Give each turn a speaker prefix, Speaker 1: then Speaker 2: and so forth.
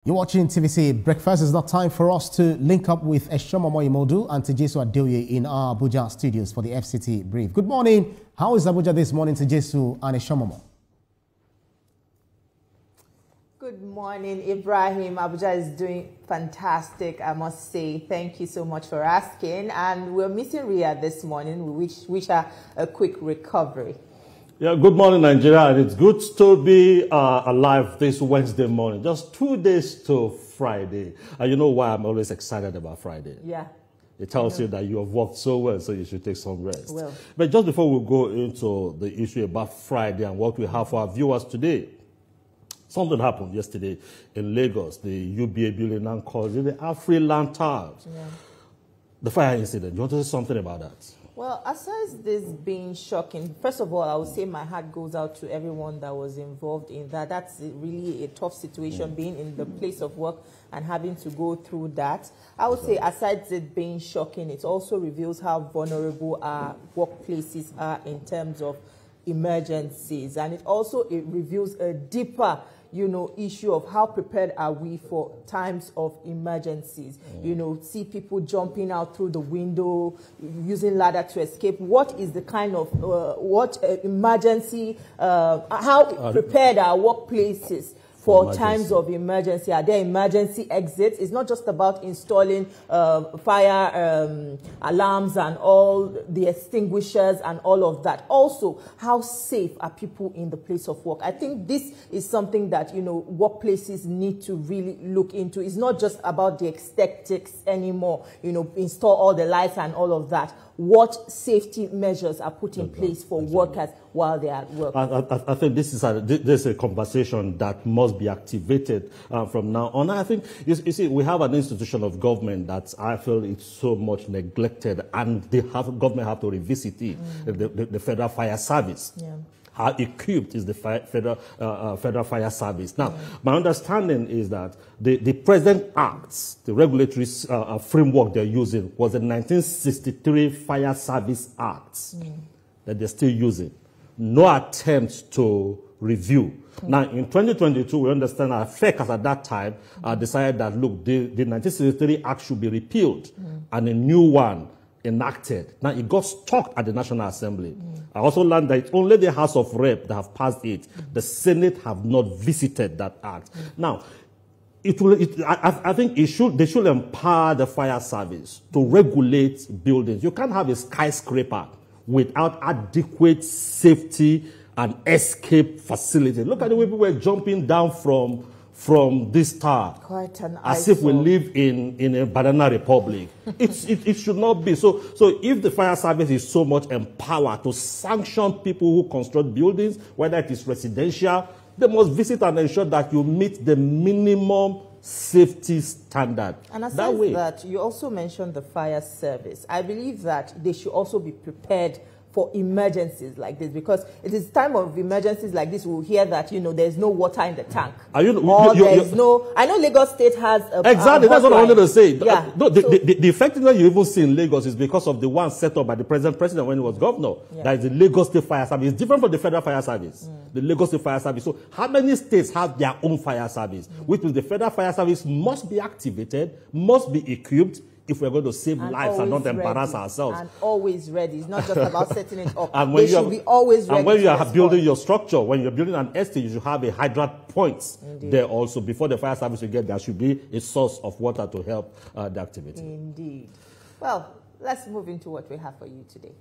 Speaker 1: You're watching TVC Breakfast. It's not time for us to link up with Eshomomo Imodu and Tejesu Adeoye in our Abuja studios for the FCT brief. Good morning. How is Abuja this morning, Tejesu and Eshomomo?
Speaker 2: Good morning, Ibrahim. Abuja is doing fantastic, I must say. Thank you so much for asking. And we're missing Ria this morning. We wish her a quick recovery.
Speaker 3: Yeah, good morning, Nigeria, and it's good to be alive this Wednesday morning. Just 2 days to Friday. And you know why I'm always excited about Friday?
Speaker 2: Yeah.
Speaker 3: It tells you that you have worked so well, so you should take some rest.
Speaker 2: Well.
Speaker 3: But just before we go into the issue about Friday and what we have for our viewers today, something happened yesterday in Lagos. The UBA building now caused the Afri-Land Towers. Yeah. The fire incident. You want to say something about that?
Speaker 2: Well, aside this being shocking, first of all, I would say my heart goes out to everyone that was involved in that. That's really a tough situation, being in the place of work and having to go through that. I would say aside it being shocking, it also reveals how vulnerable our workplaces are in terms of emergencies. And it reveals a deeper issue of how prepared are we for times of emergencies. See people jumping out through the window, using ladder to escape. What is the kind of, emergency, how prepared are workplaces for times of emergency? Are there emergency exits? It's not just about installing fire alarms and all the extinguishers and all of that. Also, how safe are people in the place of work? I think this is something that, workplaces need to really look into. It's not just about the aesthetics anymore, install all the lights and all of that. What safety measures are put in place for workers while they are at work?
Speaker 3: I think this is a conversation that must be activated from now on. I think, you see, we have an institution of government that I feel is so much neglected, and government have to revisit it, the Federal Fire Service. Yeah. How equipped is the Federal Fire Service? Now, my understanding is that the present acts, the regulatory framework they're using, was the 1963 Fire Service Acts that they're still using. No attempt to review. Now, in 2022, we understand that FECAS at that time decided that, look, the 1963 Act should be repealed and a new one enacted. Now, it got stuck at the National Assembly. I also learned that only the House of Rep that have passed it. The Senate have not visited that act. Now, I think they should empower the fire service to regulate buildings. You can't have a skyscraper without adequate safety and escape facility. Look at the way people were jumping down from this tower,
Speaker 2: quite an
Speaker 3: as if we live in a banana republic. It should not be. So if the fire service is so much empowered to sanction people who construct buildings, whether it is residential, they must visit and ensure that you meet the minimum safety standard.
Speaker 2: And aside that, you also mentioned the fire service. I believe that they should also be prepared for emergencies like this, because it is time of emergencies like this we'll hear that there's no water in the tank. I know Lagos State has
Speaker 3: exactly. That's what I wanted to say. Yeah. No, the effectiveness you even see in Lagos is because of the one set up by the present president when he was governor. Yeah. That is the Lagos State Fire Service. It's different from the Federal Fire Service. The Lagos State Fire Service. So how many states have their own fire service? Which means the Federal Fire Service must be activated, must be equipped, if we're going to save lives and not embarrass ourselves.
Speaker 2: And always ready. It's not just about setting it up. And they should be always ready.
Speaker 3: And when you are building your structure, when you're building an estate, you should have a hydrant point there also. Before the fire service will get there, should be a source of water to help the activity.
Speaker 2: Indeed. Well, let's move into what we have for you today.